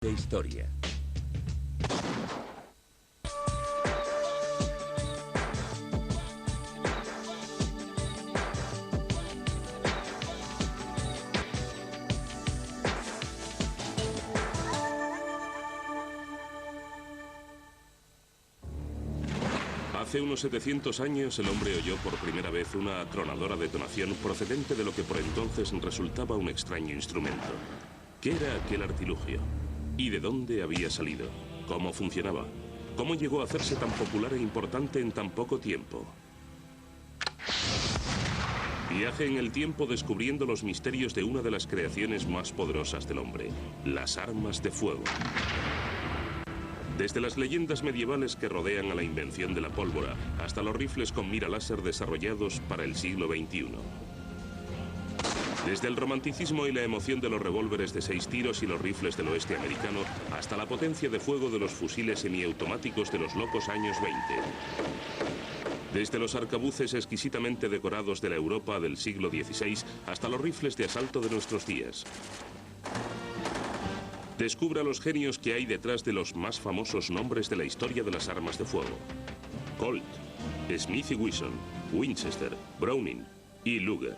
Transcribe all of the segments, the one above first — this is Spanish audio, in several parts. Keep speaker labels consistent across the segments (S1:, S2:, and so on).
S1: de historia.
S2: Hace unos 700 años el hombre oyó por primera vez una atronadora detonación procedente de lo que por entonces resultaba un extraño instrumento. ¿Qué era aquel artilugio? ¿Y de dónde había salido? ¿Cómo funcionaba? ¿Cómo llegó a hacerse tan popular e importante en tan poco tiempo? Viaje en el tiempo descubriendo los misterios de una de las creaciones más poderosas del hombre, las armas de fuego. Desde las leyendas medievales que rodean a la invención de la pólvora hasta los rifles con mira láser desarrollados para el siglo XXI. Desde el romanticismo y la emoción de los revólveres de 6 tiros y los rifles del oeste americano hasta la potencia de fuego de los fusiles semiautomáticos de los locos años 20. Desde los arcabuces exquisitamente decorados de la Europa del siglo XVI hasta los rifles de asalto de nuestros días. Descubra los genios que hay detrás de los más famosos nombres de la historia de las armas de fuego. Colt, Smith y Wesson, Winchester, Browning y Luger.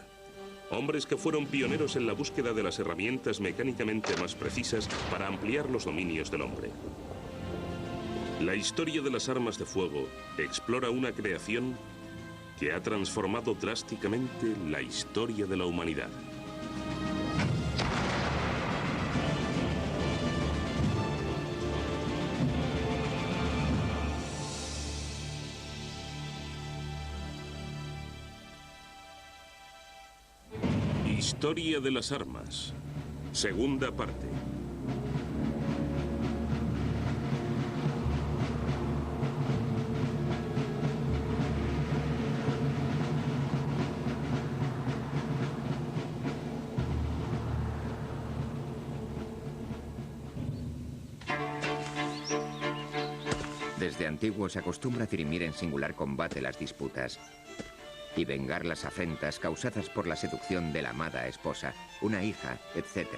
S2: Hombres que fueron pioneros en la búsqueda de las herramientas mecánicamente más precisas para ampliar los dominios del hombre. La historia de las armas de fuego explora una creación que ha transformado drásticamente la historia de la humanidad. Historia de las armas. Segunda parte.
S3: Desde antiguo se acostumbra dirimir en singular combate las disputas y vengar las afrentas causadas por la seducción de la amada esposa, una hija, etc.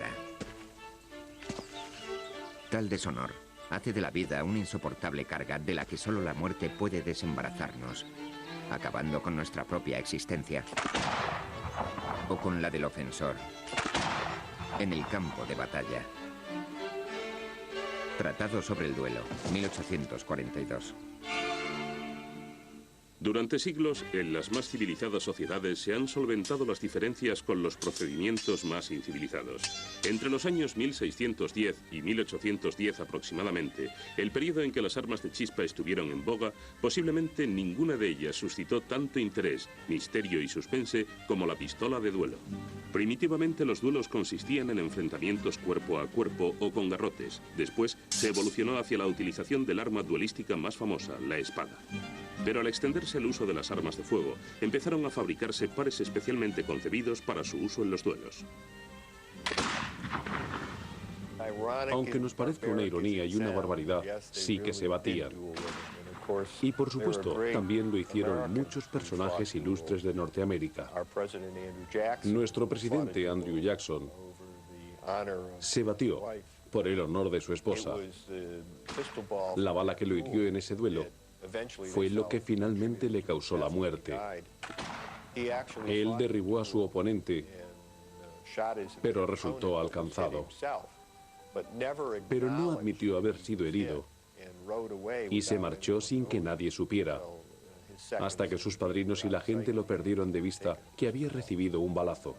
S3: Tal deshonor hace de la vida una insoportable carga de la que solo la muerte puede desembarazarnos, acabando con nuestra propia existencia o con la del ofensor en el campo de batalla. Tratado sobre el duelo, 1842.
S2: Durante siglos, en las más civilizadas sociedades se han solventado las diferencias con los procedimientos más incivilizados. Entre los años 1610 y 1810 aproximadamente, el periodo en que las armas de chispa estuvieron en boga, posiblemente ninguna de ellas suscitó tanto interés, misterio y suspense como la pistola de duelo. Primitivamente los duelos consistían en enfrentamientos cuerpo a cuerpo o con garrotes. Después se evolucionó hacia la utilización del arma duelística más famosa, la espada. Pero al extenderse el uso de las armas de fuego, empezaron a fabricarse pares especialmente concebidos para su uso en los duelos.
S4: Aunque nos parezca una ironía y una barbaridad, sí que se batían. Y por supuesto, también lo hicieron muchos personajes ilustres de Norteamérica. Nuestro presidente Andrew Jackson se batió por el honor de su esposa. La bala que lo hirió en ese duelo fue lo que finalmente le causó la muerte. Él derribó a su oponente, pero resultó alcanzado. Pero no admitió haber sido herido y se marchó sin que nadie supiera, hasta que sus padrinos y la gente lo perdieron de vista que había recibido un balazo.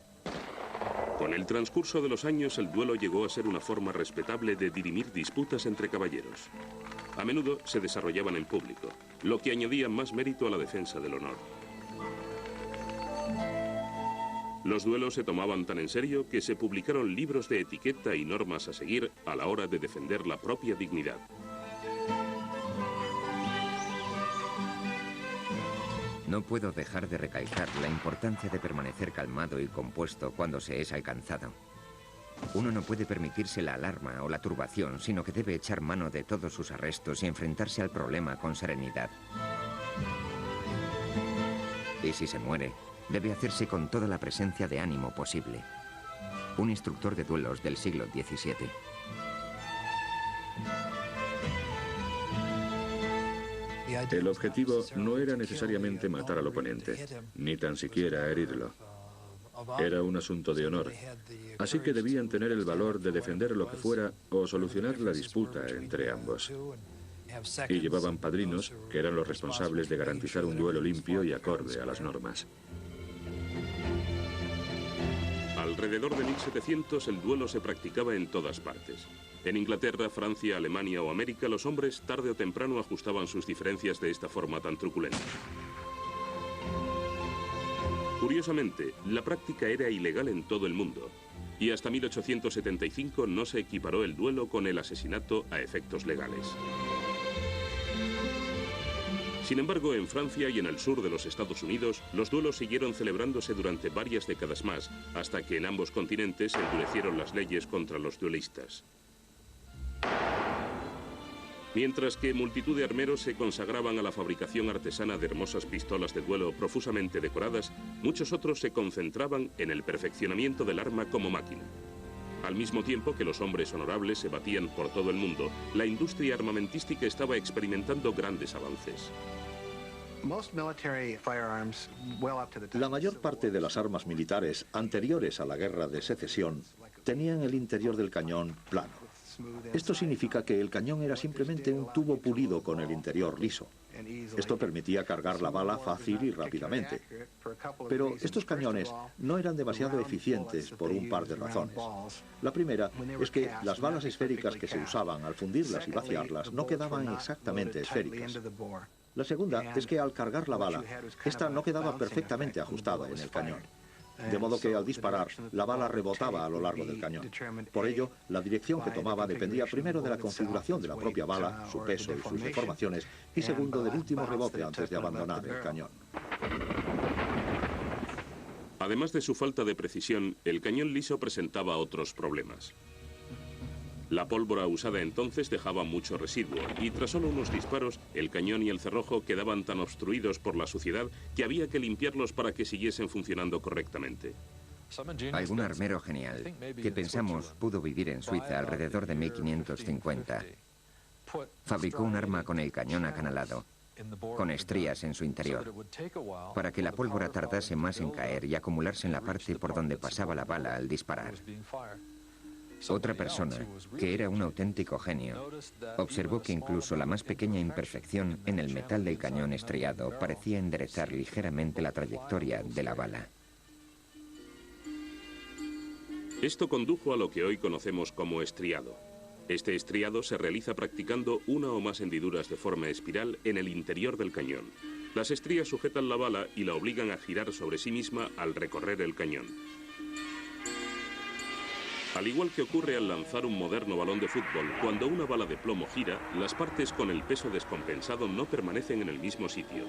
S2: Con el transcurso de los años, el duelo llegó a ser una forma respetable de dirimir disputas entre caballeros. A menudo se desarrollaban en público, lo que añadía más mérito a la defensa del honor. Los duelos se tomaban tan en serio que se publicaron libros de etiqueta y normas a seguir a la hora de defender la propia dignidad.
S3: No puedo dejar de recalcar la importancia de permanecer calmado y compuesto cuando se es alcanzado. Uno no puede permitirse la alarma o la turbación, sino que debe echar mano de todos sus arrestos y enfrentarse al problema con serenidad. Y si se muere, debe hacerse con toda la presencia de ánimo posible. Un instructor de duelos del siglo XVII.
S1: El objetivo no era necesariamente matar al oponente, ni tan siquiera herirlo. Era un asunto de honor, así que debían tener el valor de defender lo que fuera o solucionar la disputa entre ambos. Y llevaban padrinos, que eran los responsables de garantizar un duelo limpio y acorde a las normas.
S2: Alrededor de 1700 el duelo se practicaba en todas partes. En Inglaterra, Francia, Alemania o América, los hombres tarde o temprano ajustaban sus diferencias de esta forma tan truculenta. Curiosamente, la práctica era ilegal en todo el mundo, y hasta 1875 no se equiparó el duelo con el asesinato a efectos legales. Sin embargo, en Francia y en el sur de los Estados Unidos, los duelos siguieron celebrándose durante varias décadas más, hasta que en ambos continentes se endurecieron las leyes contra los duelistas. Mientras que multitud de armeros se consagraban a la fabricación artesana de hermosas pistolas de duelo profusamente decoradas, muchos otros se concentraban en el perfeccionamiento del arma como máquina. Al mismo tiempo que los hombres honorables se batían por todo el mundo, la industria armamentística estaba experimentando grandes avances.
S5: La mayor parte de las armas militares anteriores a la Guerra de Secesión tenían el interior del cañón plano. Esto significa que el cañón era simplemente un tubo pulido con el interior liso. Esto permitía cargar la bala fácil y rápidamente. Pero estos cañones no eran demasiado eficientes por un par de razones. La primera es que las balas esféricas que se usaban al fundirlas y vaciarlas no quedaban exactamente esféricas. La segunda es que al cargar la bala, esta no quedaba perfectamente ajustada en el cañón. De modo que al disparar, la bala rebotaba a lo largo del cañón. Por ello, la dirección que tomaba dependía primero de la configuración de la propia bala, su peso y sus deformaciones, y segundo del último rebote antes de abandonar el cañón.
S2: Además de su falta de precisión, el cañón liso presentaba otros problemas. La pólvora usada entonces dejaba mucho residuo y tras solo unos disparos, el cañón y el cerrojo quedaban tan obstruidos por la suciedad que había que limpiarlos para que siguiesen funcionando correctamente.
S3: Algún armero genial, que pensamos pudo vivir en Suiza alrededor de 1550, fabricó un arma con el cañón acanalado, con estrías en su interior, para que la pólvora tardase más en caer y acumularse en la parte por donde pasaba la bala al disparar. Otra persona, que era un auténtico genio, observó que incluso la más pequeña imperfección en el metal del cañón estriado parecía enderezar ligeramente la trayectoria de la bala.
S2: Esto condujo a lo que hoy conocemos como estriado. Este estriado se realiza practicando una o más hendiduras de forma espiral en el interior del cañón. Las estrías sujetan la bala y la obligan a girar sobre sí misma al recorrer el cañón. Al igual que ocurre al lanzar un moderno balón de fútbol, cuando una bala de plomo gira, las partes con el peso descompensado no permanecen en el mismo sitio,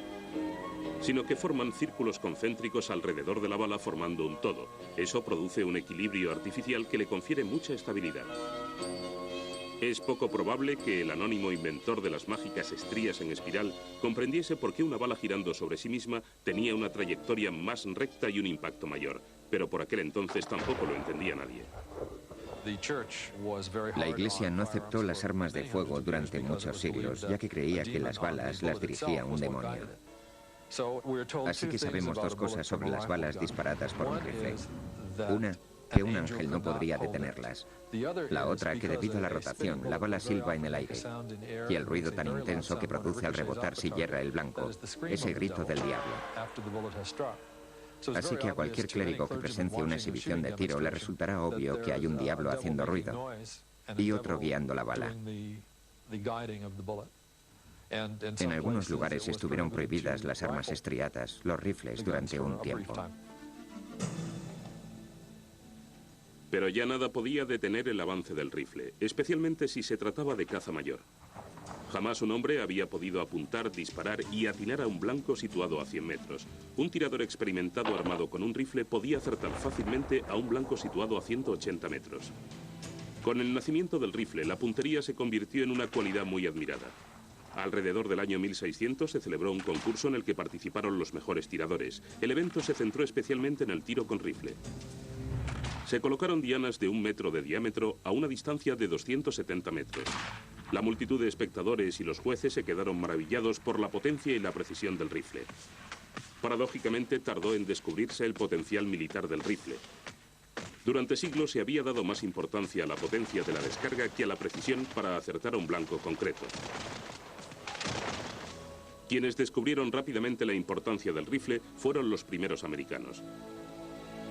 S2: sino que forman círculos concéntricos alrededor de la bala formando un todo. Eso produce un equilibrio artificial que le confiere mucha estabilidad. Es poco probable que el anónimo inventor de las mágicas estrías en espiral comprendiese por qué una bala girando sobre sí misma tenía una trayectoria más recta y un impacto mayor, pero por aquel entonces tampoco lo entendía nadie.
S3: La Iglesia no aceptó las armas de fuego durante muchos siglos, ya que creía que las balas las dirigía un demonio. Así que sabemos dos cosas sobre las balas disparadas por un rifle. Una, que un ángel no podría detenerlas. La otra, que debido a la rotación, la bala silba en el aire. Y el ruido tan intenso que produce al rebotar si hierra el blanco es el grito del diablo. Así que a cualquier clérigo que presencie una exhibición de tiro le resultará obvio que hay un diablo haciendo ruido y otro guiando la bala. En algunos lugares estuvieron prohibidas las armas estriadas, los rifles, durante un tiempo.
S2: Pero ya nada podía detener el avance del rifle, especialmente si se trataba de caza mayor. Jamás un hombre había podido apuntar, disparar y atinar a un blanco situado a 100 metros. Un tirador experimentado armado con un rifle podía acertar fácilmente a un blanco situado a 180 metros. Con el nacimiento del rifle, la puntería se convirtió en una cualidad muy admirada. Alrededor del año 1600 se celebró un concurso en el que participaron los mejores tiradores. El evento se centró especialmente en el tiro con rifle. Se colocaron dianas de 1 metro de diámetro a una distancia de 270 metros. La multitud de espectadores y los jueces se quedaron maravillados por la potencia y la precisión del rifle. Paradójicamente, tardó en descubrirse el potencial militar del rifle. Durante siglos se había dado más importancia a la potencia de la descarga que a la precisión para acertar a un blanco concreto. Quienes descubrieron rápidamente la importancia del rifle fueron los primeros americanos.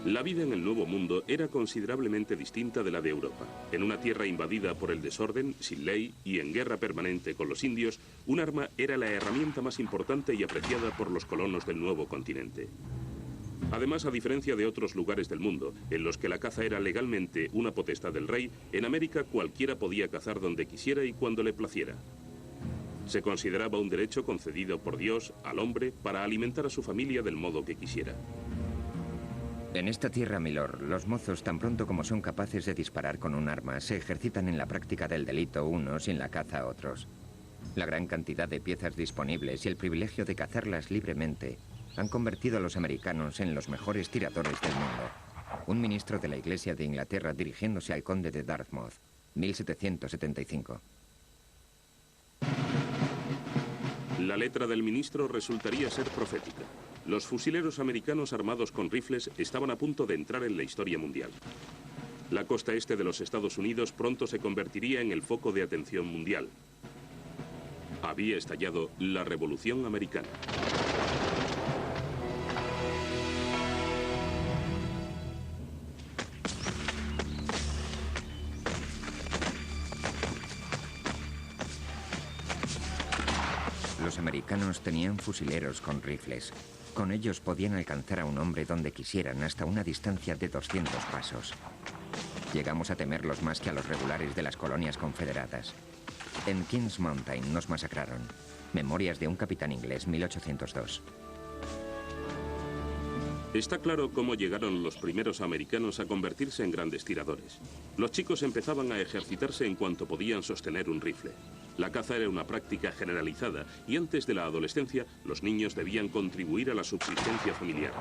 S2: La vida en el Nuevo Mundo era considerablemente distinta de la de Europa. En una tierra invadida por el desorden, sin ley y en guerra permanente con los indios, un arma era la herramienta más importante y apreciada por los colonos del nuevo continente. Además, a diferencia de otros lugares del mundo, en los que la caza era legalmente una potestad del rey, en América cualquiera podía cazar donde quisiera y cuando le placiera. Se consideraba un derecho concedido por Dios al hombre para alimentar a su familia del modo que quisiera.
S3: En esta tierra, milord, los mozos, tan pronto como son capaces de disparar con un arma, se ejercitan en la práctica del delito unos y en la caza a otros. La gran cantidad de piezas disponibles y el privilegio de cazarlas libremente han convertido a los americanos en los mejores tiradores del mundo. Un ministro de la Iglesia de Inglaterra dirigiéndose al conde de Dartmouth, 1775.
S2: La letra del ministro resultaría ser profética. Los fusileros americanos armados con rifles estaban a punto de entrar en la historia mundial. La costa este de los Estados Unidos pronto se convertiría en el foco de atención mundial. Había estallado la Revolución Americana.
S3: Los americanos tenían fusileros con rifles. Con ellos podían alcanzar a un hombre donde quisieran hasta una distancia de 200 pasos. Llegamos a temerlos más que a los regulares de las colonias confederadas. En Kings Mountain nos masacraron. Memorias de un capitán inglés, 1802.
S2: Está claro cómo llegaron los primeros americanos a convertirse en grandes tiradores. Los chicos empezaban a ejercitarse en cuanto podían sostener un rifle. La caza era una práctica generalizada y antes de la adolescencia los niños debían contribuir a la subsistencia familiar.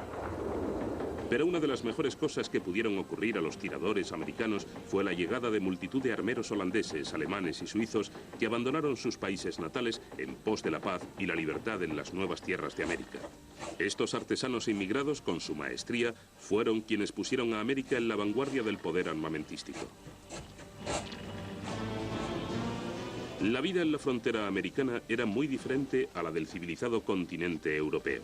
S2: Pero una de las mejores cosas que pudieron ocurrir a los tiradores americanos fue la llegada de multitud de armeros holandeses, alemanes y suizos que abandonaron sus países natales en pos de la paz y la libertad en las nuevas tierras de América. Estos artesanos inmigrados, con su maestría, fueron quienes pusieron a América en la vanguardia del poder armamentístico. La vida en la frontera americana era muy diferente a la del civilizado continente europeo.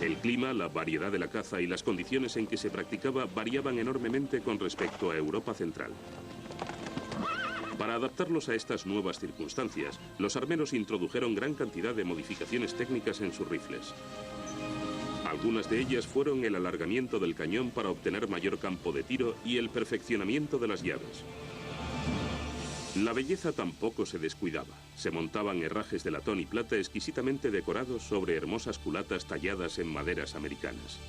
S2: El clima, la variedad de la caza y las condiciones en que se practicaba variaban enormemente con respecto a Europa Central. Para adaptarlos a estas nuevas circunstancias, los armeros introdujeron gran cantidad de modificaciones técnicas en sus rifles. Algunas de ellas fueron el alargamiento del cañón para obtener mayor campo de tiro y el perfeccionamiento de las llaves. La belleza tampoco se descuidaba. Se montaban herrajes de latón y plata exquisitamente decorados sobre hermosas culatas talladas en maderas americanas.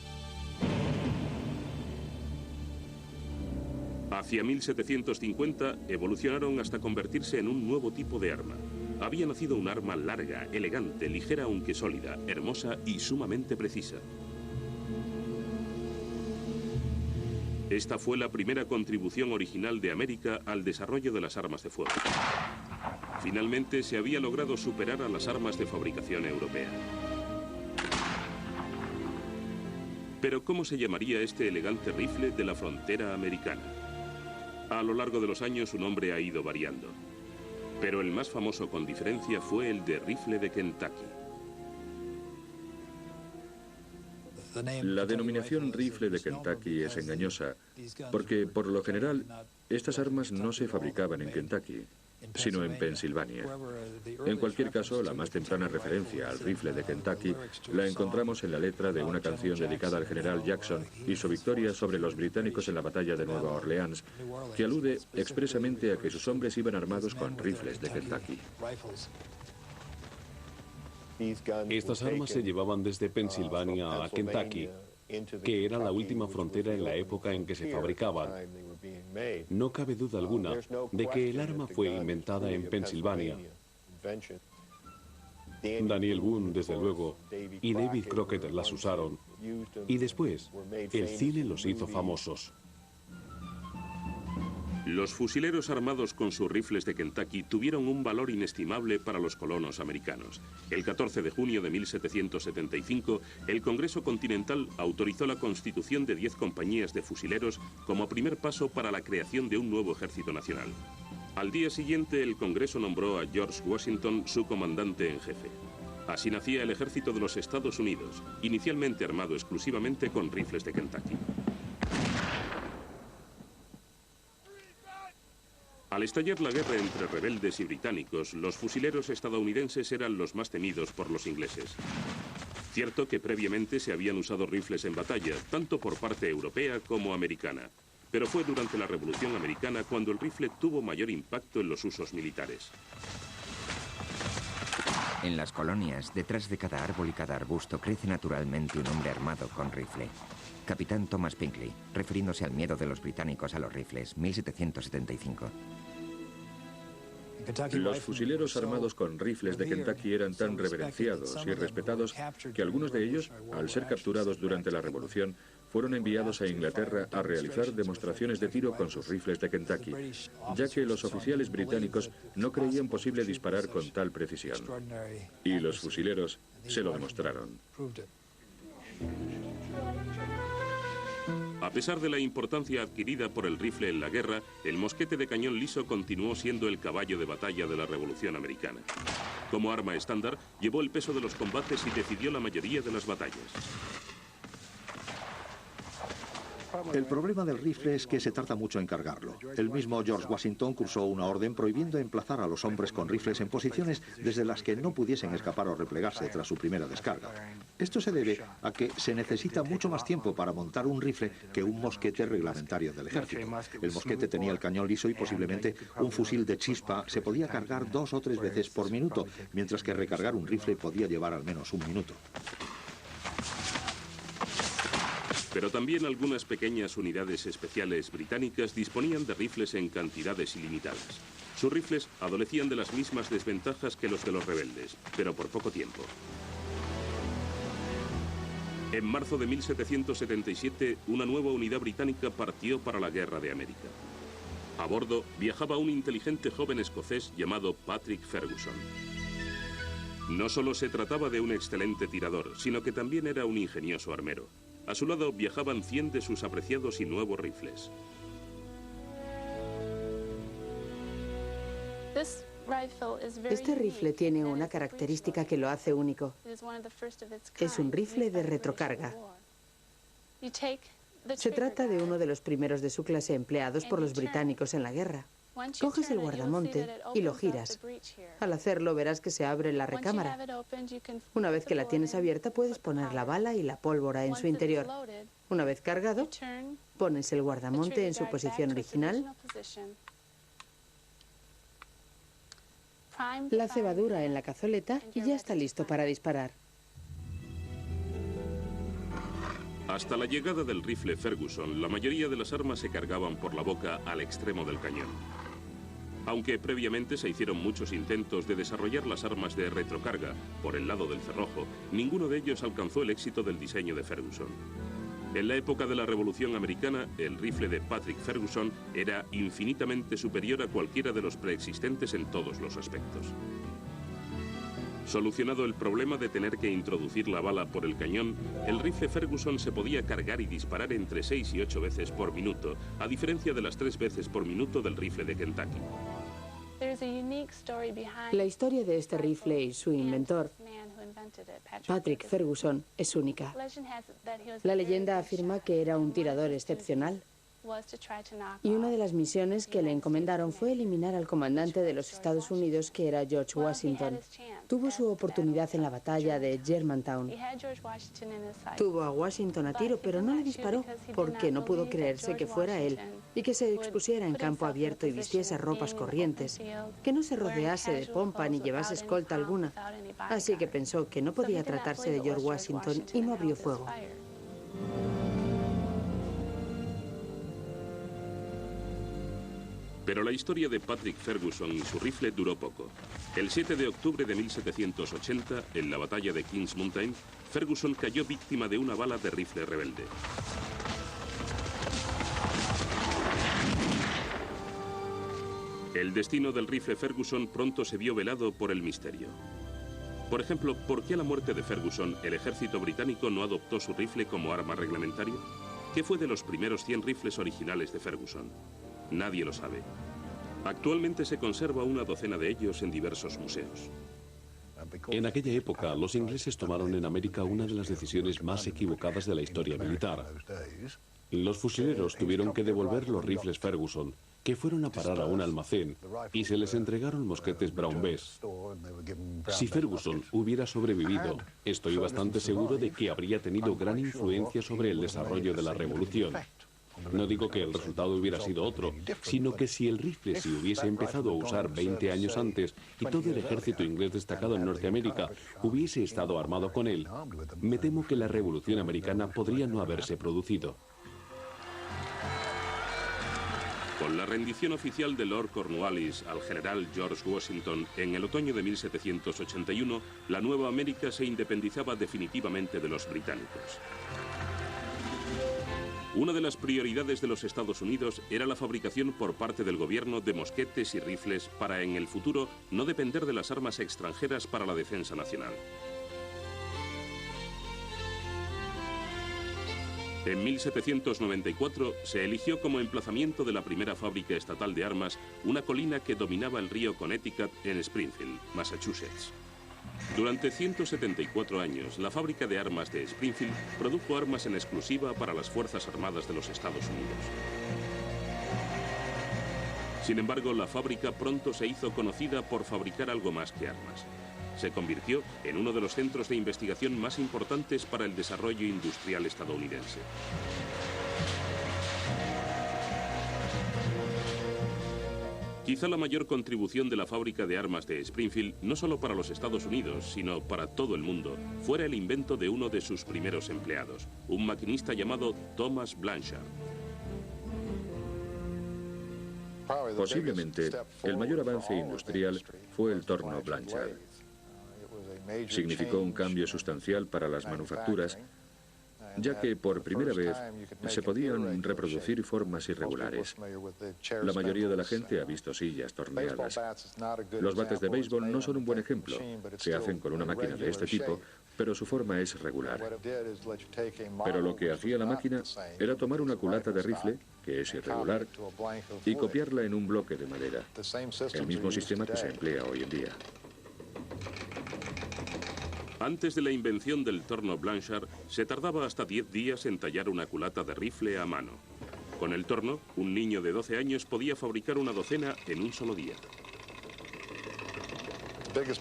S2: Hacia 1750 evolucionaron hasta convertirse en un nuevo tipo de arma. Había nacido un arma larga, elegante, ligera aunque sólida, hermosa y sumamente precisa. Esta fue la primera contribución original de América al desarrollo de las armas de fuego. Finalmente se había logrado superar a las armas de fabricación europea. Pero ¿cómo se llamaría este elegante rifle de la frontera americana? A lo largo de los años su nombre ha ido variando. Pero el más famoso con diferencia fue el de rifle de Kentucky.
S1: La denominación rifle de Kentucky es engañosa, porque por lo general estas armas no se fabricaban en Kentucky, sino en Pensilvania. En cualquier caso, la más temprana referencia al rifle de Kentucky la encontramos en la letra de una canción dedicada al general Jackson y su victoria sobre los británicos en la batalla de Nueva Orleans, que alude expresamente a que sus hombres iban armados con rifles de Kentucky.
S4: Estas armas se llevaban desde Pensilvania a Kentucky, que era la última frontera en la época en que se fabricaban. No cabe duda alguna de que el arma fue inventada en Pensilvania. Daniel Boone, desde luego, y David Crockett las usaron, y después el cine los hizo famosos.
S2: Los fusileros armados con sus rifles de Kentucky tuvieron un valor inestimable para los colonos americanos. El 14 de junio de 1775, el Congreso Continental autorizó la constitución de 10 compañías de fusileros como primer paso para la creación de un nuevo ejército nacional. Al día siguiente, el Congreso nombró a George Washington su comandante en jefe. Así nacía el ejército de los Estados Unidos, inicialmente armado exclusivamente con rifles de Kentucky. Al estallar la guerra entre rebeldes y británicos, los fusileros estadounidenses eran los más temidos por los ingleses. Cierto que previamente se habían usado rifles en batalla, tanto por parte europea como americana, pero fue durante la Revolución Americana cuando el rifle tuvo mayor impacto en los usos militares.
S3: En las colonias, detrás de cada árbol y cada arbusto crece naturalmente un hombre armado con rifle. Capitán Thomas Pinkley, refiriéndose al miedo de los británicos a los rifles, 1775.
S1: Los fusileros armados con rifles de Kentucky eran tan reverenciados y respetados que algunos de ellos, al ser capturados durante la Revolución, fueron enviados a Inglaterra a realizar demostraciones de tiro con sus rifles de Kentucky, ya que los oficiales británicos no creían posible disparar con tal precisión. Y los fusileros se lo demostraron.
S2: A pesar de la importancia adquirida por el rifle en la guerra, el mosquete de cañón liso continuó siendo el caballo de batalla de la Revolución Americana. Como arma estándar, llevó el peso de los combates y decidió la mayoría de las batallas.
S5: El problema del rifle es que se tarda mucho en cargarlo. El mismo George Washington cursó una orden prohibiendo emplazar a los hombres con rifles en posiciones desde las que no pudiesen escapar o replegarse tras su primera descarga. Esto se debe a que se necesita mucho más tiempo para montar un rifle que un mosquete reglamentario del ejército. El mosquete tenía el cañón liso y posiblemente un fusil de chispa se podía cargar 2 o 3 veces por minuto, mientras que recargar un rifle podía llevar al menos 1 minuto.
S2: Pero también algunas pequeñas unidades especiales británicas disponían de rifles en cantidades ilimitadas. Sus rifles adolecían de las mismas desventajas que los de los rebeldes, pero por poco tiempo. En marzo de 1777, una nueva unidad británica partió para la Guerra de América. A bordo viajaba un inteligente joven escocés llamado Patrick Ferguson. No solo se trataba de un excelente tirador, sino que también era un ingenioso armero. A su lado viajaban 100 de sus apreciados y nuevos rifles.
S6: Este rifle tiene una característica que lo hace único. Es un rifle de retrocarga. Se trata de uno de los primeros de su clase empleados por los británicos en la guerra. Coges el guardamonte y lo giras. Al hacerlo verás que se abre la recámara. Una vez que la tienes abierta puedes poner la bala y la pólvora en su interior. Una vez cargado, pones el guardamonte en su posición original, la cebadura en la cazoleta y ya está listo para disparar.
S2: Hasta la llegada del rifle Ferguson, la mayoría de las armas se cargaban por la boca al extremo del cañón. Aunque previamente se hicieron muchos intentos de desarrollar las armas de retrocarga por el lado del cerrojo, ninguno de ellos alcanzó el éxito del diseño de Ferguson. En la época de la Revolución Americana, el rifle de Patrick Ferguson era infinitamente superior a cualquiera de los preexistentes en todos los aspectos. Solucionado el problema de tener que introducir la bala por el cañón, el rifle Ferguson se podía cargar y disparar entre 6 y 8 veces por minuto, a diferencia de las 3 veces por minuto del rifle de Kentucky.
S6: La historia de este rifle y su inventor, Patrick Ferguson, es única. La leyenda afirma que era un tirador excepcional. Y una de las misiones que le encomendaron fue eliminar al comandante de los Estados Unidos, que era George Washington. Tuvo su oportunidad en la batalla de Germantown. Tuvo a Washington a tiro, pero no le disparó porque no pudo creerse que fuera él y que se expusiera en campo abierto y vistiese ropas corrientes, que no se rodease de pompa ni llevase escolta alguna. Así que pensó que no podía tratarse de George Washington y no abrió fuego.
S2: Pero la historia de Patrick Ferguson y su rifle duró poco. El 7 de octubre de 1780, en la batalla de Kings Mountain, Ferguson cayó víctima de una bala de rifle rebelde. El destino del rifle Ferguson pronto se vio velado por el misterio. Por ejemplo, ¿por qué a la muerte de Ferguson el ejército británico no adoptó su rifle como arma reglamentaria? ¿Qué fue de los primeros 100 rifles originales de Ferguson? Nadie lo sabe. Actualmente se conserva una docena de ellos en diversos museos.
S4: En aquella época, los ingleses tomaron en América una de las decisiones más equivocadas de la historia militar. Los fusileros tuvieron que devolver los rifles Ferguson, que fueron a parar a un almacén, y se les entregaron mosquetes Brown Bess. Si Ferguson hubiera sobrevivido, estoy bastante seguro de que habría tenido gran influencia sobre el desarrollo de la revolución. No digo que el resultado hubiera sido otro, sino que si el rifle se hubiese empezado a usar 20 años antes y todo el ejército inglés destacado en Norteamérica hubiese estado armado con él, me temo que la revolución americana podría no haberse producido.
S2: Con la rendición oficial de Lord Cornwallis al general George Washington en el otoño de 1781, la Nueva América se independizaba definitivamente de los británicos. Una de las prioridades de los Estados Unidos era la fabricación por parte del gobierno de mosquetes y rifles para en el futuro no depender de las armas extranjeras para la defensa nacional. En 1794 se eligió como emplazamiento de la primera fábrica estatal de armas una colina que dominaba el río Connecticut en Springfield, Massachusetts. Durante 174 años, la fábrica de armas de Springfield produjo armas en exclusiva para las Fuerzas Armadas de los Estados Unidos. Sin embargo, la fábrica pronto se hizo conocida por fabricar algo más que armas. Se convirtió en uno de los centros de investigación más importantes para el desarrollo industrial estadounidense. Quizá la mayor contribución de la fábrica de armas de Springfield, no solo para los Estados Unidos, sino para todo el mundo, fuera el invento de uno de sus primeros empleados, un maquinista llamado Thomas Blanchard.
S1: Posiblemente, el mayor avance industrial fue el torno Blanchard. Significó un cambio sustancial para las manufacturas, ya que por primera vez se podían reproducir formas irregulares. La mayoría de la gente ha visto sillas torneadas. Los bates de béisbol no son un buen ejemplo. Se hacen con una máquina de este tipo, pero su forma es regular. Pero lo que hacía la máquina era tomar una culata de rifle, que es irregular, y copiarla en un bloque de madera. El mismo sistema que se emplea hoy en día.
S2: Antes de la invención del torno Blanchard, se tardaba hasta 10 días en tallar una culata de rifle a mano. Con el torno, un niño de 12 años podía fabricar una docena en un solo día.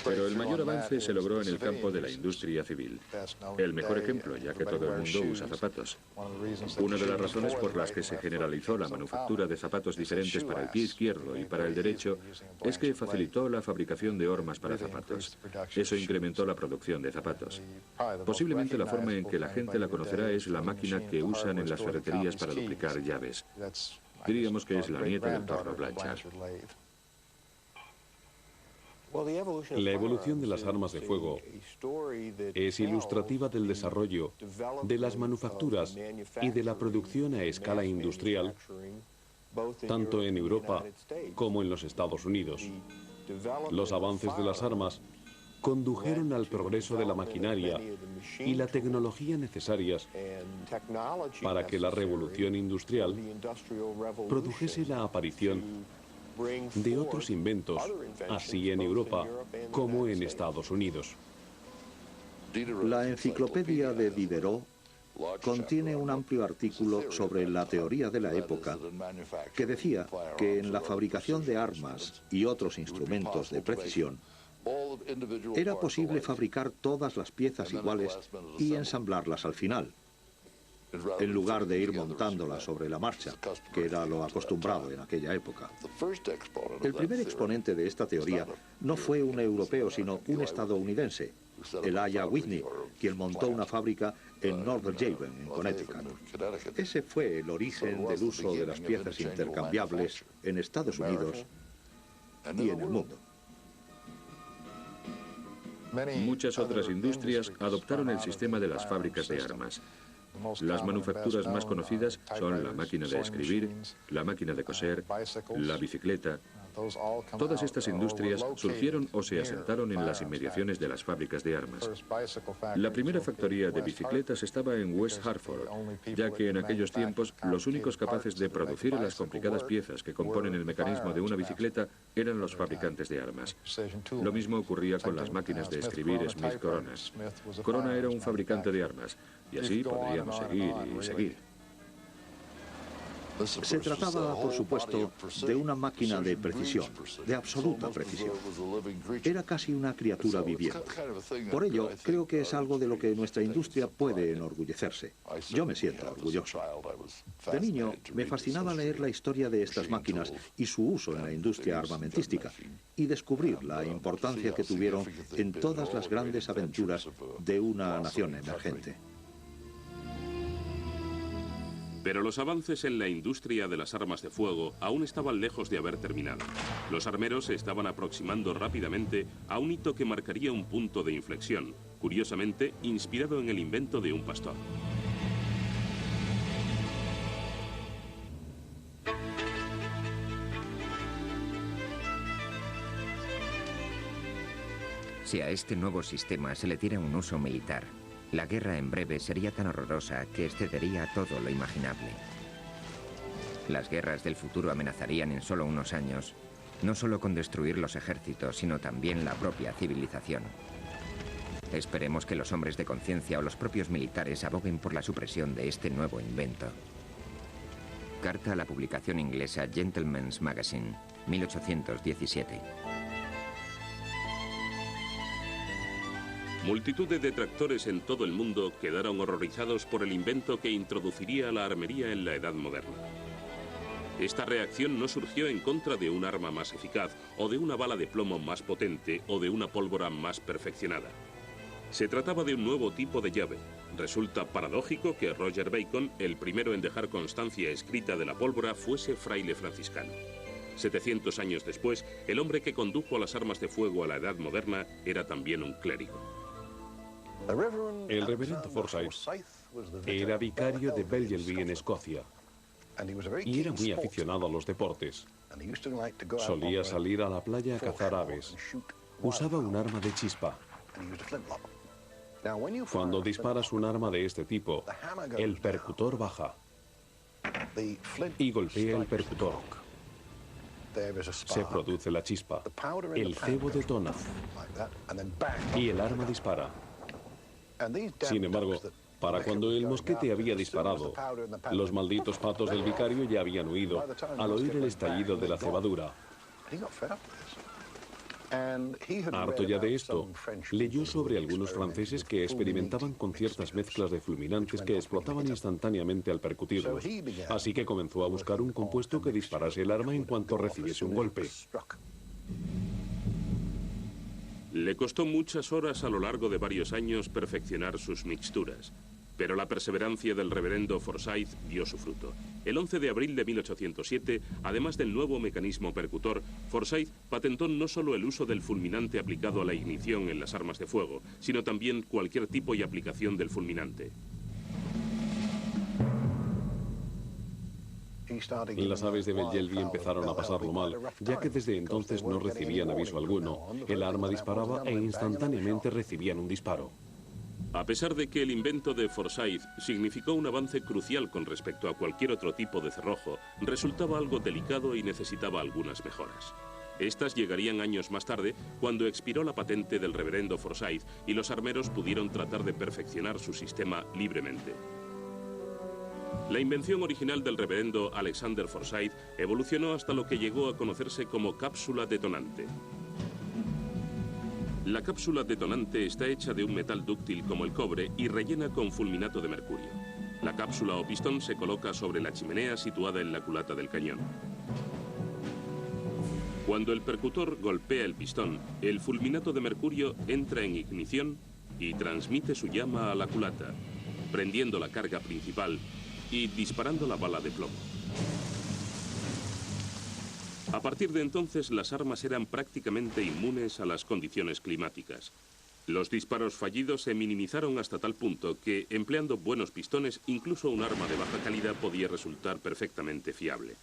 S1: Pero el mayor avance se logró en el campo de la industria civil. El mejor ejemplo, ya que todo el mundo usa zapatos. Una de las razones por las que se generalizó la manufactura de zapatos diferentes para el pie izquierdo y para el derecho es que facilitó la fabricación de hormas para zapatos. Eso incrementó la producción de zapatos. Posiblemente la forma en que la gente la conocerá es la máquina que usan en las ferreterías para duplicar llaves. Diríamos que es la nieta del torno Blanchard.
S4: La evolución de las armas de fuego es ilustrativa del desarrollo de las manufacturas y de la producción a escala industrial, tanto en Europa como en los Estados Unidos. Los avances de las armas condujeron al progreso de la maquinaria y la tecnología necesarias para que la revolución industrial produjese la aparición de otros inventos, así en Europa como en Estados Unidos.
S5: La enciclopedia de Diderot contiene un amplio artículo sobre la teoría de la época que decía que en la fabricación de armas y otros instrumentos de precisión era posible fabricar todas las piezas iguales y ensamblarlas al final, en lugar de ir montándolas sobre la marcha, que era lo acostumbrado en aquella época. El primer exponente de esta teoría no fue un europeo, sino un estadounidense, Elijah Whitney, quien montó una fábrica en North Haven, en Connecticut. Ese fue el origen del uso de las piezas intercambiables en Estados Unidos y en el mundo.
S1: Muchas otras industrias adoptaron el sistema de las fábricas de armas. Las manufacturas más conocidas son la máquina de escribir, la máquina de coser, la bicicleta, Todas estas industrias surgieron o se asentaron en las inmediaciones de las fábricas de armas. La primera factoría de bicicletas estaba en West Hartford, ya que en aquellos tiempos los únicos capaces de producir las complicadas piezas que componen el mecanismo de una bicicleta eran los fabricantes de armas. Lo mismo ocurría con las máquinas de escribir Smith Corona. Corona era un fabricante de armas, y así podríamos seguir y seguir.
S5: Se trataba, por supuesto, de una máquina de precisión, de absoluta precisión. Era casi una criatura viviente. Por ello, creo que es algo de lo que nuestra industria puede enorgullecerse. Yo me siento orgulloso. De niño, me fascinaba leer la historia de estas máquinas y su uso en la industria armamentística, y descubrir la importancia que tuvieron en todas las grandes aventuras de una nación emergente.
S2: Pero los avances en la industria de las armas de fuego aún estaban lejos de haber terminado. Los armeros se estaban aproximando rápidamente a un hito que marcaría un punto de inflexión, curiosamente inspirado en el invento de un pastor.
S3: Si a este nuevo sistema se le diera un uso militar, la guerra en breve sería tan horrorosa que excedería todo lo imaginable. Las guerras del futuro amenazarían en solo unos años, no solo con destruir los ejércitos, sino también la propia civilización. Esperemos que los hombres de conciencia o los propios militares aboguen por la supresión de este nuevo invento. Carta a la publicación inglesa Gentleman's Magazine, 1817.
S2: Multitud de detractores en todo el mundo quedaron horrorizados por el invento que introduciría la armería en la Edad Moderna. Esta reacción no surgió en contra de un arma más eficaz, o de una bala de plomo más potente, o de una pólvora más perfeccionada. Se trataba de un nuevo tipo de llave. Resulta paradójico que Roger Bacon, el primero en dejar constancia escrita de la pólvora, fuese fraile franciscano. 700 años después, el hombre que condujo las armas de fuego a la Edad Moderna era también un clérigo.
S4: El reverendo Forsyth era vicario de Belgelby en Escocia y era muy aficionado a los deportes. Solía salir a la playa a cazar aves. Usaba un arma de chispa. Cuando disparas un arma de este tipo, el percutor baja y golpea el percutor. Se produce la chispa, el cebo detona y el arma dispara. Sin embargo, para cuando el mosquete había disparado, los malditos patos del vicario ya habían huido al oír el estallido de la cebadura. Harto ya de esto, leyó sobre algunos franceses que experimentaban con ciertas mezclas de fulminantes que explotaban instantáneamente al percutirlos. Así que comenzó a buscar un compuesto que disparase el arma en cuanto recibiese un golpe.
S2: Le costó muchas horas a lo largo de varios años perfeccionar sus mixturas, pero la perseverancia del reverendo Forsyth dio su fruto. El 11 de abril de 1807, además del nuevo mecanismo percutor, Forsyth patentó no solo el uso del fulminante aplicado a la ignición en las armas de fuego, sino también cualquier tipo y aplicación del fulminante.
S4: Las aves de Belgelby empezaron a pasarlo mal, ya que desde entonces no recibían aviso alguno. El arma disparaba e instantáneamente recibían un disparo.
S2: A pesar de que el invento de Forsyth significó un avance crucial con respecto a cualquier otro tipo de cerrojo, resultaba algo delicado y necesitaba algunas mejoras. Estas llegarían años más tarde, cuando expiró la patente del reverendo Forsyth y los armeros pudieron tratar de perfeccionar su sistema libremente. La invención original del reverendo Alexander Forsyth evolucionó hasta lo que llegó a conocerse como cápsula detonante. La cápsula detonante está hecha de un metal dúctil como el cobre y rellena con fulminato de mercurio. La cápsula o pistón se coloca sobre la chimenea situada en la culata del cañón. Cuando el percutor golpea el pistón, el fulminato de mercurio entra en ignición y transmite su llama a la culata, prendiendo la carga principal y disparando la bala de plomo. A partir de entonces, las armas eran prácticamente inmunes a las condiciones climáticas. Los disparos fallidos se minimizaron hasta tal punto que, empleando buenos pistones, incluso un arma de baja calidad podía resultar perfectamente fiable.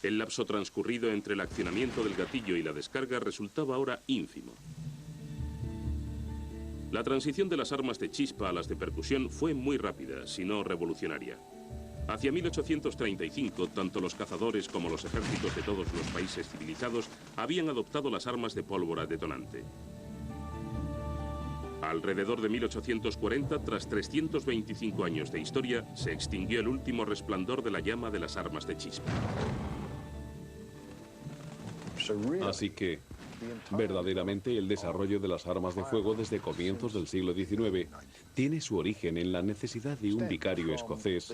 S2: El lapso transcurrido entre el accionamiento del gatillo y la descarga resultaba ahora ínfimo. La transición de las armas de chispa a las de percusión fue muy rápida, si no revolucionaria. Hacia 1835, tanto los cazadores como los ejércitos de todos los países civilizados habían adoptado las armas de pólvora detonante. Alrededor de 1840, tras 325 años de historia, se extinguió el último resplandor de la llama de las armas de chispa.
S4: Así que, verdaderamente, el desarrollo de las armas de fuego desde comienzos del siglo XIX tiene su origen en la necesidad de un vicario escocés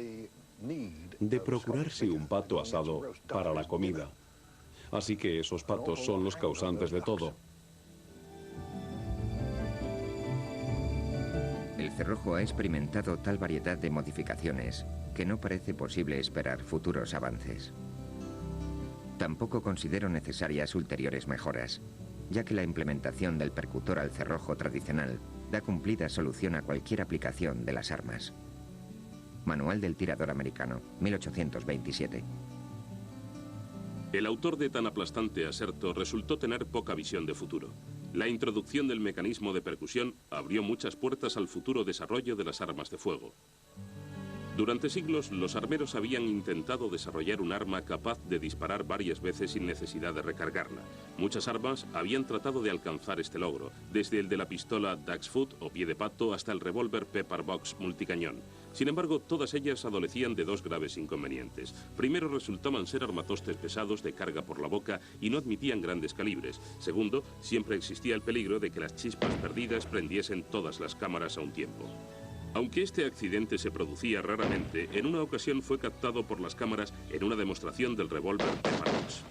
S4: de procurarse un pato asado para la comida. Así que esos patos son los causantes de todo.
S3: El cerrojo ha experimentado tal variedad de modificaciones que no parece posible esperar futuros avances. Tampoco considero necesarias ulteriores mejoras, ya que la implementación del percutor al cerrojo tradicional da cumplida solución a cualquier aplicación de las armas. Manual del tirador americano, 1827.
S2: El autor de tan aplastante aserto resultó tener poca visión de futuro. La introducción del mecanismo de percusión abrió muchas puertas al futuro desarrollo de las armas de fuego. Durante siglos, los armeros habían intentado desarrollar un arma capaz de disparar varias veces sin necesidad de recargarla. Muchas armas habían tratado de alcanzar este logro, desde el de la pistola Duck's Foot o pie de pato hasta el revólver Pepper Box multicañón. Sin embargo, todas ellas adolecían de dos graves inconvenientes. Primero, resultaban ser armatostes pesados de carga por la boca y no admitían grandes calibres. Segundo, siempre existía el peligro de que las chispas perdidas prendiesen todas las cámaras a un tiempo. Aunque este accidente se producía raramente, en una ocasión fue captado por las cámaras en una demostración del revólver Pepper Box.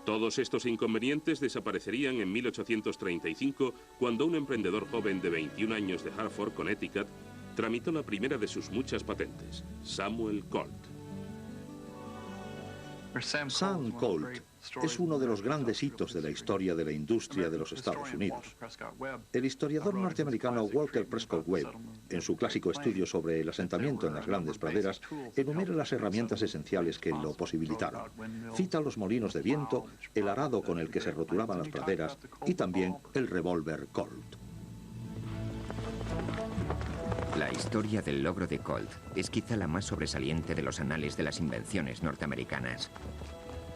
S2: Todos estos inconvenientes desaparecerían en 1835, cuando un emprendedor joven de 21 años de Hartford, Connecticut, tramitó la primera de sus muchas patentes, Samuel Colt.
S5: Sam Colt es uno de los grandes hitos de la historia de la industria de los Estados Unidos. El historiador norteamericano Walter Prescott Webb, en su clásico estudio sobre el asentamiento en las grandes praderas, enumera las herramientas esenciales que lo posibilitaron. Cita los molinos de viento, el arado con el que se roturaban las praderas y también el revólver Colt.
S3: La historia del logro de Colt es quizá la más sobresaliente de los anales de las invenciones norteamericanas.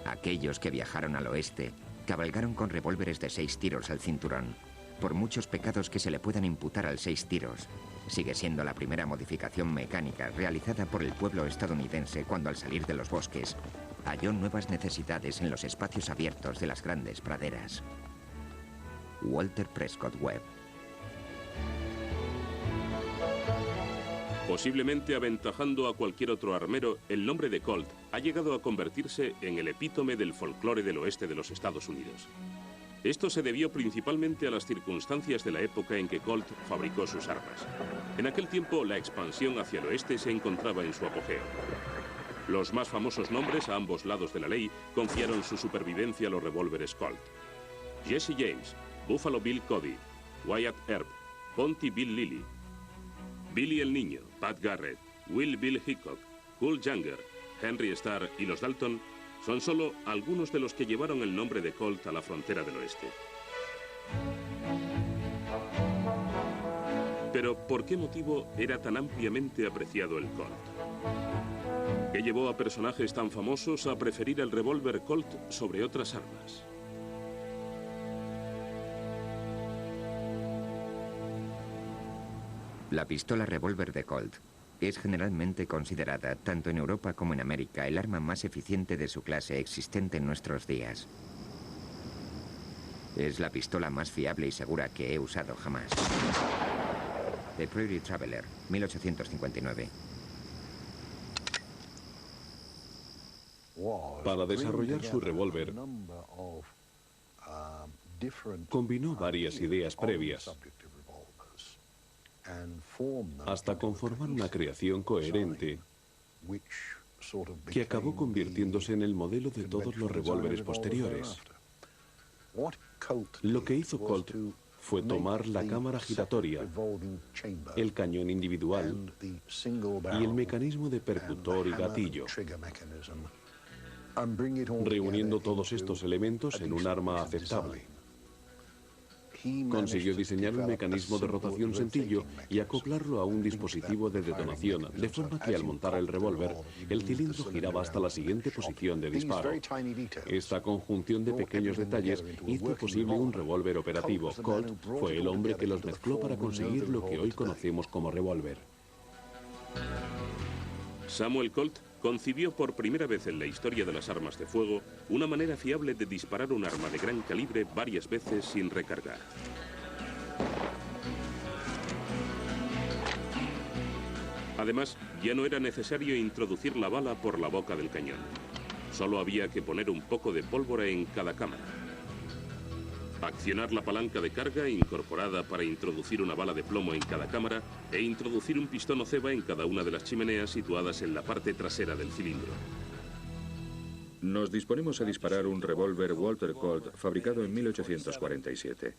S3: Aquellos que viajaron al oeste cabalgaron con revólveres de 6 tiros al cinturón. Por muchos pecados que se le puedan imputar al 6 tiros, sigue siendo la primera modificación mecánica realizada por el pueblo estadounidense cuando al salir de los bosques halló nuevas necesidades en los espacios abiertos de las grandes praderas. Walter Prescott Webb.
S2: Posiblemente aventajando a cualquier otro armero, el nombre de Colt ha llegado a convertirse en el epítome del folclore del oeste de los Estados Unidos. Esto se debió principalmente a las circunstancias de la época en que Colt fabricó sus armas. En aquel tiempo, la expansión hacia el oeste se encontraba en su apogeo. Los más famosos nombres a ambos lados de la ley confiaron su supervivencia a los revólveres Colt. Jesse James, Buffalo Bill Cody, Wyatt Earp, Ponty Bill Lilly, Billy el Niño, Pat Garrett, Will Bill Hickok, Cool Younger, Henry Starr y los Dalton son solo algunos de los que llevaron el nombre de Colt a la frontera del oeste. Pero, ¿por qué motivo era tan ampliamente apreciado el Colt? ¿Qué llevó a personajes tan famosos a preferir el revólver Colt sobre otras armas?
S3: La pistola revólver de Colt es generalmente considerada, tanto en Europa como en América, el arma más eficiente de su clase existente en nuestros días. Es la pistola más fiable y segura que he usado jamás. The Prairie Traveler, 1859.
S4: Para desarrollar su revólver, combinó varias ideas previas hasta conformar una creación coherente que acabó convirtiéndose en el modelo de todos los revólveres posteriores. Lo que hizo Colt fue tomar la cámara giratoria, el cañón individual y el mecanismo de percutor y gatillo, reuniendo todos estos elementos en un arma aceptable. Consiguió diseñar un mecanismo de rotación sencillo y acoplarlo a un dispositivo de detonación, de forma que al montar el revólver, el cilindro giraba hasta la siguiente posición de disparo. Esta conjunción de pequeños detalles hizo posible un revólver operativo. Colt fue el hombre que los mezcló para conseguir lo que hoy conocemos como revólver.
S2: Samuel Colt concibió por primera vez en la historia de las armas de fuego una manera fiable de disparar un arma de gran calibre varias veces sin recargar. Además, ya no era necesario introducir la bala por la boca del cañón. Solo había que poner un poco de pólvora en cada cámara. Accionar la palanca de carga incorporada para introducir una bala de plomo en cada cámara e introducir un pistón o ceba en cada una de las chimeneas situadas en la parte trasera del cilindro.
S1: Nos disponemos a disparar un revólver Walter Colt fabricado en 1847.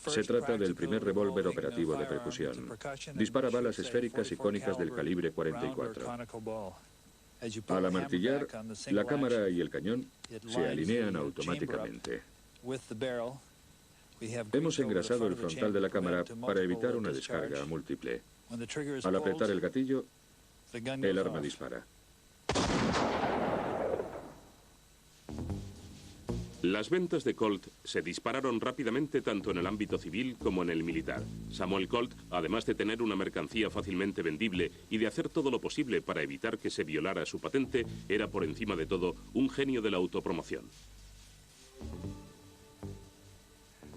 S1: Se trata del primer revólver operativo de percusión. Dispara balas esféricas y cónicas del calibre 44. Al amartillar, la cámara y el cañón se alinean automáticamente. Hemos engrasado el frontal de la cámara para evitar una descarga múltiple. Al apretar el gatillo, el arma dispara.
S2: Las ventas de Colt se dispararon rápidamente tanto en el ámbito civil como en el militar. Samuel Colt, además de tener una mercancía fácilmente vendible y de hacer todo lo posible para evitar que se violara su patente, era por encima de todo un genio de la autopromoción.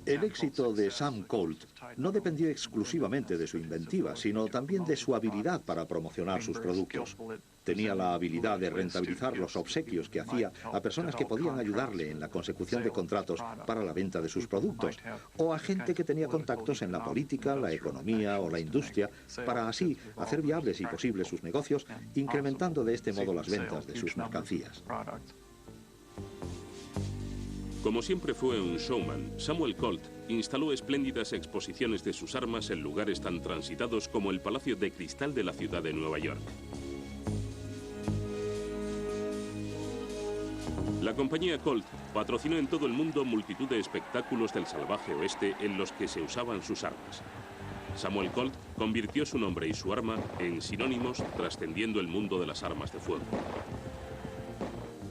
S5: El éxito de Sam Colt no dependió exclusivamente de su inventiva, sino también de su habilidad para promocionar sus productos. Tenía la habilidad de rentabilizar los obsequios que hacía a personas que podían ayudarle en la consecución de contratos para la venta de sus productos, o a gente que tenía contactos en la política, la economía o la industria, para así hacer viables y posibles sus negocios, incrementando de este modo las ventas de sus mercancías.
S2: Como siempre fue un showman, Samuel Colt instaló espléndidas exposiciones de sus armas en lugares tan transitados como el Palacio de Cristal de la ciudad de Nueva York. La compañía Colt patrocinó en todo el mundo multitud de espectáculos del salvaje oeste en los que se usaban sus armas. Samuel Colt convirtió su nombre y su arma en sinónimos, trascendiendo el mundo de las armas de fuego.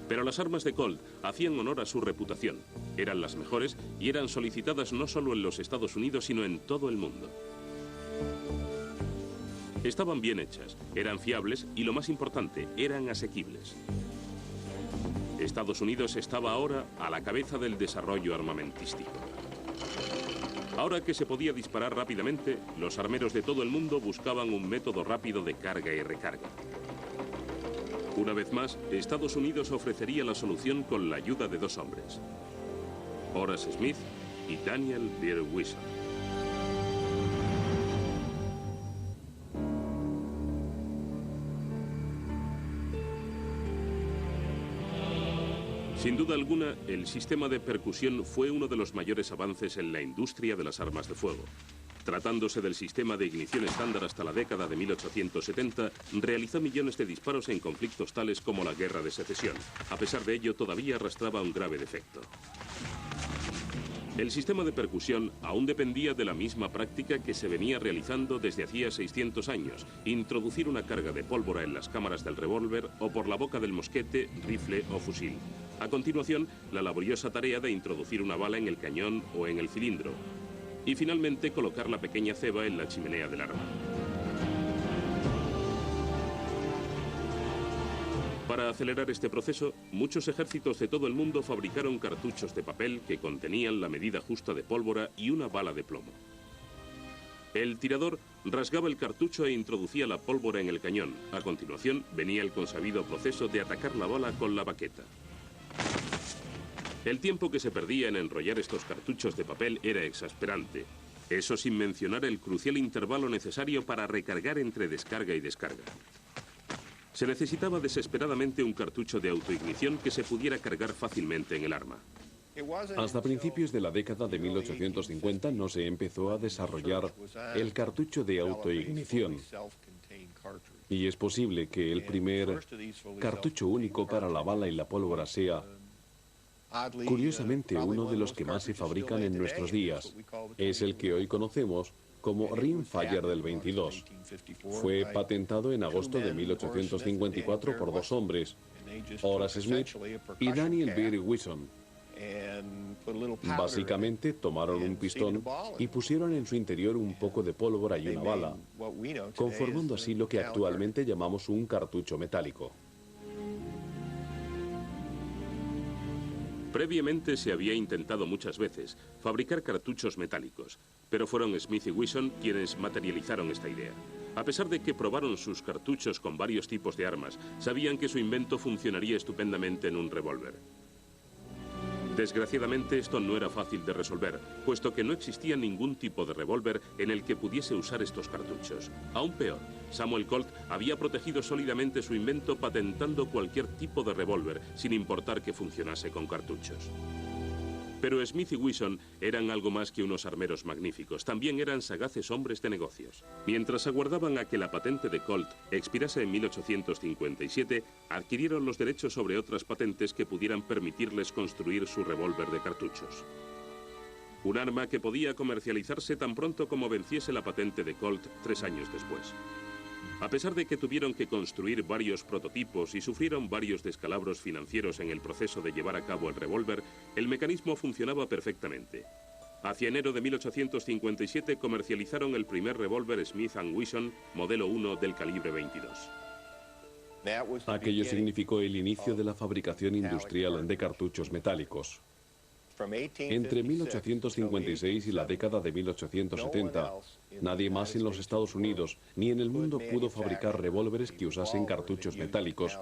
S2: Pero las armas de Colt hacían honor a su reputación. Eran las mejores y eran solicitadas no solo en los Estados Unidos, sino en todo el mundo. Estaban bien hechas, eran fiables y, lo más importante, eran asequibles. Estados Unidos estaba ahora a la cabeza del desarrollo armamentístico. Ahora que se podía disparar rápidamente, los armeros de todo el mundo buscaban un método rápido de carga y recarga. Una vez más, Estados Unidos ofrecería la solución con la ayuda de dos hombres, Horace Smith y Daniel Beer Wilson. Sin duda alguna, el sistema de percusión fue uno de los mayores avances en la industria de las armas de fuego. Tratándose del sistema de ignición estándar hasta la década de 1870, realizó millones de disparos en conflictos tales como la Guerra de Secesión. A pesar de ello, todavía arrastraba un grave defecto. El sistema de percusión aún dependía de la misma práctica que se venía realizando desde hacía 600 años, introducir una carga de pólvora en las cámaras del revólver o por la boca del mosquete, rifle o fusil. A continuación, la laboriosa tarea de introducir una bala en el cañón o en el cilindro. Y finalmente colocar la pequeña ceba en la chimenea del arma. Para acelerar este proceso, muchos ejércitos de todo el mundo fabricaron cartuchos de papel que contenían la medida justa de pólvora y una bala de plomo. El tirador rasgaba el cartucho e introducía la pólvora en el cañón. A continuación, venía el consabido proceso de atacar la bala con la baqueta. El tiempo que se perdía en enrollar estos cartuchos de papel era exasperante. Eso sin mencionar el crucial intervalo necesario para recargar entre descarga y descarga. Se necesitaba desesperadamente un cartucho de autoignición que se pudiera cargar fácilmente en el arma.
S4: Hasta principios de la década de 1850 no se empezó a desarrollar el cartucho de autoignición. Y es posible que el primer cartucho único para la bala y la pólvora sea, curiosamente, uno de los que más se fabrican en nuestros días. Es el que hoy conocemos como Rimfire del 22. Fue patentado en agosto de 1854 por dos hombres, Horace Smith y Daniel Beer Wisson. Básicamente tomaron un pistón y pusieron en su interior un poco de pólvora y una bala, conformando así lo que actualmente llamamos un cartucho metálico.
S2: Previamente se había intentado muchas veces fabricar cartuchos metálicos, pero fueron Smith y Wisson quienes materializaron esta idea. A pesar de que probaron sus cartuchos con varios tipos de armas, sabían que su invento funcionaría estupendamente en un revólver. Desgraciadamente esto no era fácil de resolver, puesto que no existía ningún tipo de revólver en el que pudiese usar estos cartuchos. Aún peor, Samuel Colt había protegido sólidamente su invento patentando cualquier tipo de revólver, sin importar que funcionase con cartuchos. Pero Smith y Wisson eran algo más que unos armeros magníficos, también eran sagaces hombres de negocios. Mientras aguardaban a que la patente de Colt expirase en 1857, adquirieron los derechos sobre otras patentes que pudieran permitirles construir su revólver de cartuchos. Un arma que podía comercializarse tan pronto como venciese la patente de Colt 3 años después. A pesar de que tuvieron que construir varios prototipos y sufrieron varios descalabros financieros en el proceso de llevar a cabo el revólver, el mecanismo funcionaba perfectamente. Hacia enero de 1857 comercializaron el primer revólver Smith & Wesson modelo 1 del calibre 22.
S4: Aquello significó el inicio de la fabricación industrial de cartuchos metálicos. Entre 1856 y la década de 1870, nadie más en los Estados Unidos ni en el mundo pudo fabricar revólveres que usasen cartuchos metálicos,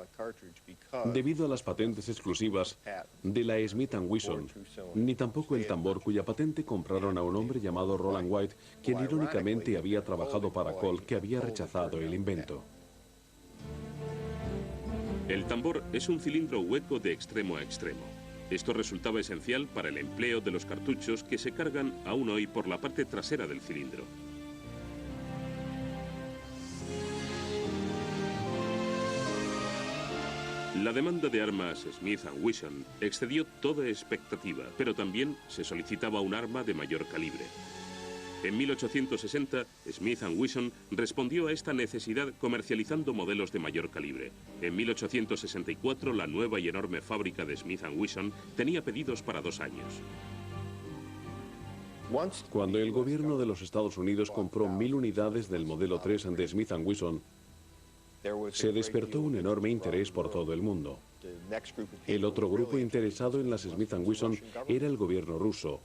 S4: debido a las patentes exclusivas de la Smith & Wesson, ni tampoco el tambor cuya patente compraron a un hombre llamado Roland White, quien irónicamente había trabajado para Colt, que había rechazado el invento.
S2: El tambor es un cilindro hueco de extremo a extremo. Esto resultaba esencial para el empleo de los cartuchos que se cargan aún hoy por la parte trasera del cilindro. La demanda de armas Smith & Wesson excedió toda expectativa, pero también se solicitaba un arma de mayor calibre. En 1860, Smith & Wesson respondió a esta necesidad comercializando modelos de mayor calibre. En 1864, la nueva y enorme fábrica de Smith & Wesson tenía pedidos para 2 años.
S4: Cuando el gobierno de los Estados Unidos compró 1000 unidades del modelo 3 de Smith & Wesson, se despertó un enorme interés por todo el mundo. El otro grupo interesado en las Smith & Wesson era el gobierno ruso,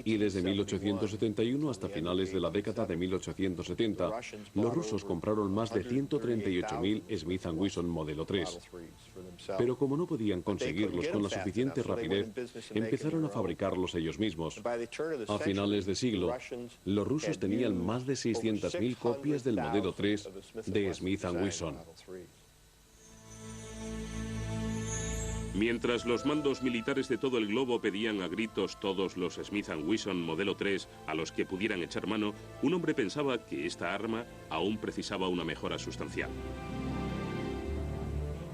S4: y desde 1871 hasta finales de la década de 1870, los rusos compraron más de 138.000 Smith & Wesson modelo 3. Pero como no podían conseguirlos con la suficiente rapidez, empezaron a fabricarlos ellos mismos. A finales de siglo, los rusos tenían más de 600.000 copias del modelo 3 de Smith & Wesson.
S2: Mientras los mandos militares de todo el globo pedían a gritos todos los Smith & Wesson modelo 3 a los que pudieran echar mano, un hombre pensaba que esta arma aún precisaba una mejora sustancial.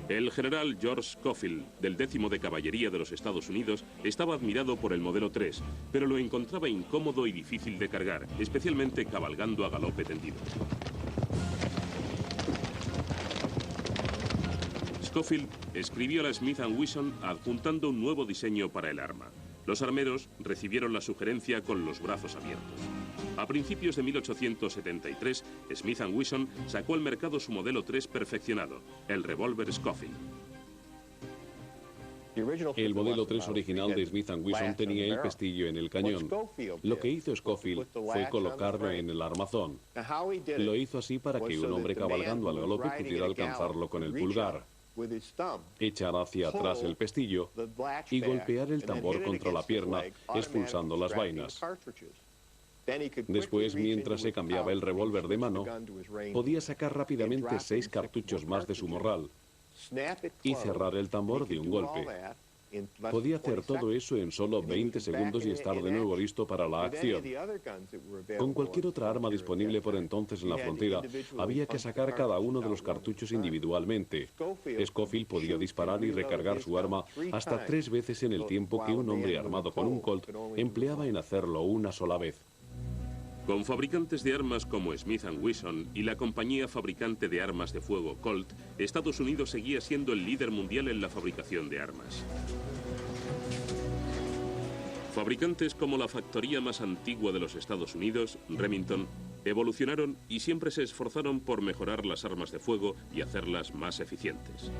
S2: El general George Schofield, del 10º de Caballería de los Estados Unidos, estaba admirado por el modelo 3, pero lo encontraba incómodo y difícil de cargar, especialmente cabalgando a galope tendido. Schofield escribió a la Smith & Wesson adjuntando un nuevo diseño para el arma. Los armeros recibieron la sugerencia con los brazos abiertos. A principios de 1873, Smith & Wesson sacó al mercado su modelo 3 perfeccionado, el revólver Schofield.
S4: El modelo 3 original de Smith & Wesson tenía el pestillo en el cañón. Lo que hizo Schofield fue colocarlo en el armazón. Lo hizo así para que un hombre cabalgando al galope pudiera alcanzarlo con el pulgar, echar hacia atrás el pestillo y golpear el tambor contra la pierna, expulsando las vainas. Después, mientras se cambiaba el revólver de mano, podía sacar rápidamente 6 cartuchos más de su morral y cerrar el tambor de un golpe. Podía hacer todo eso en solo 20 segundos y estar de nuevo listo para la acción. Con cualquier otra arma disponible por entonces en la frontera, había que sacar cada uno de los cartuchos individualmente. Scofield podía disparar y recargar su arma hasta 3 veces en el tiempo que un hombre armado con un Colt empleaba en hacerlo una sola vez.
S2: Con fabricantes de armas como Smith & Wesson y la compañía fabricante de armas de fuego Colt, Estados Unidos seguía siendo el líder mundial en la fabricación de armas. Fabricantes como la factoría más antigua de los Estados Unidos, Remington, evolucionaron y siempre se esforzaron por mejorar las armas de fuego y hacerlas más eficientes.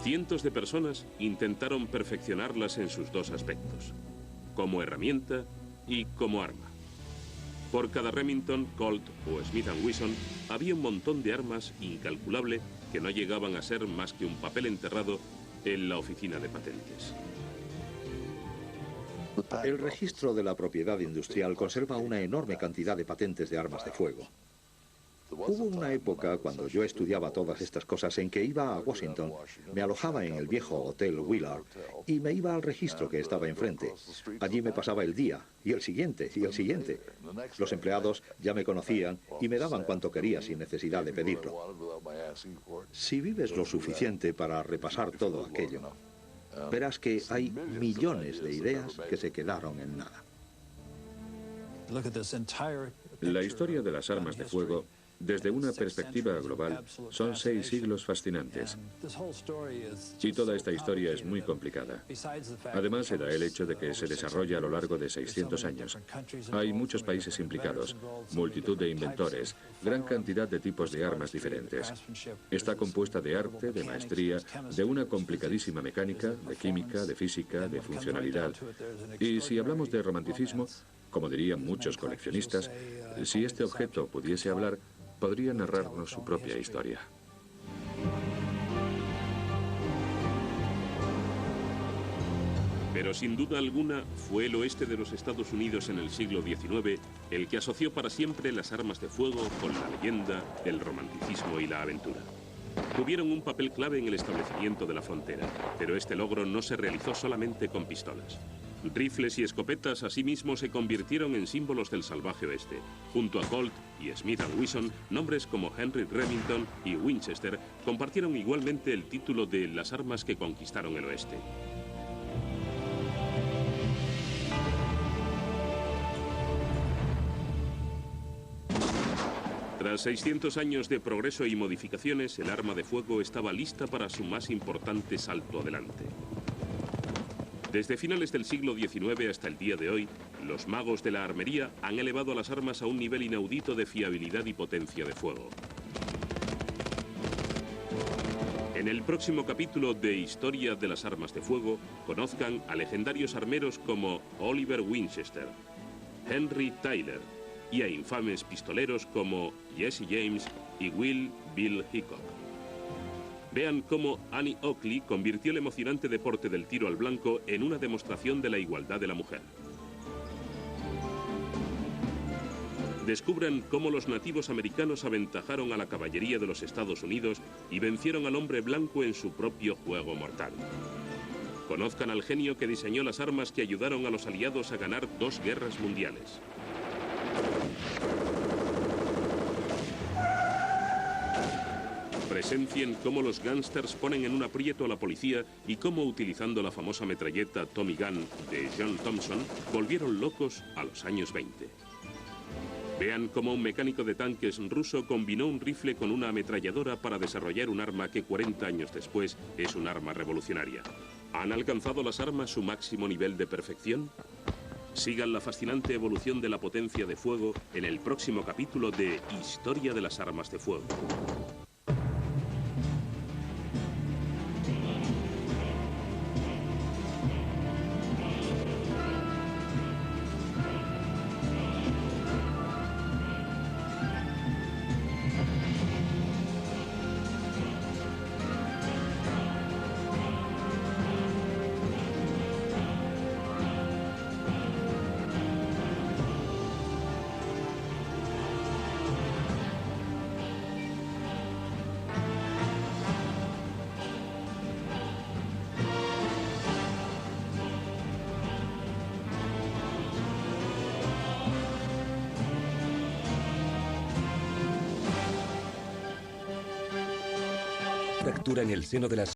S2: Cientos de personas intentaron perfeccionarlas en sus dos aspectos, como herramienta y como arma. Por cada Remington, Colt o Smith & Wesson había un montón de armas incalculable que no llegaban a ser más que un papel enterrado en la oficina de patentes.
S5: El registro de la propiedad industrial conserva una enorme cantidad de patentes de armas de fuego. Hubo una época cuando yo estudiaba todas estas cosas en que iba a Washington, me alojaba en el viejo Hotel Willard y me iba al registro que estaba enfrente. Allí me pasaba el día, y el siguiente, y el siguiente. Los empleados ya me conocían y me daban cuanto quería sin necesidad de pedirlo. Si vives lo suficiente para repasar todo aquello, verás que hay millones de ideas que se quedaron en nada.
S1: La historia de las armas de fuego, desde una perspectiva global, son 6 siglos fascinantes. Y toda esta historia es muy complicada. Además, se da el hecho de que se desarrolla a lo largo de 600 años. Hay muchos países implicados, multitud de inventores, gran cantidad de tipos de armas diferentes. Está compuesta de arte, de maestría, de una complicadísima mecánica, de química, de física, de funcionalidad. Y si hablamos de romanticismo, como dirían muchos coleccionistas, si este objeto pudiese hablar, podría narrarnos su propia historia.
S2: Pero sin duda alguna fue el oeste de los Estados Unidos en el siglo XIX el que asoció para siempre las armas de fuego con la leyenda, el romanticismo y la aventura. Tuvieron un papel clave en el establecimiento de la frontera, pero este logro no se realizó solamente con pistolas. Rifles y escopetas asimismo se convirtieron en símbolos del salvaje oeste. Junto a Colt y Smith & Wesson, nombres como Henry Remington y Winchester compartieron igualmente el título de las armas que conquistaron el oeste. Tras 600 años de progreso y modificaciones, el arma de fuego estaba lista para su más importante salto adelante. Desde finales del siglo XIX hasta el día de hoy, los magos de la armería han elevado a las armas a un nivel inaudito de fiabilidad y potencia de fuego. En el próximo capítulo de Historia de las Armas de Fuego, conozcan a legendarios armeros como Oliver Winchester, Henry Tyler y a infames pistoleros como Jesse James y Will Bill Hickok. Vean cómo Annie Oakley convirtió el emocionante deporte del tiro al blanco en una demostración de la igualdad de la mujer. Descubran cómo los nativos americanos aventajaron a la caballería de los Estados Unidos y vencieron al hombre blanco en su propio juego mortal. Conozcan al genio que diseñó las armas que ayudaron a los aliados a ganar 2 guerras mundiales. Presencien cómo los gángsters ponen en un aprieto a la policía y cómo, utilizando la famosa metralleta Tommy Gun de John Thompson, volvieron locos a los años 20. Vean cómo un mecánico de tanques ruso combinó un rifle con una ametralladora para desarrollar un arma que 40 años después es un arma revolucionaria. ¿Han alcanzado las armas su máximo nivel de perfección? Sigan la fascinante evolución de la potencia de fuego en el próximo capítulo de Historia de las Armas de Fuego.
S7: aventura en el seno de las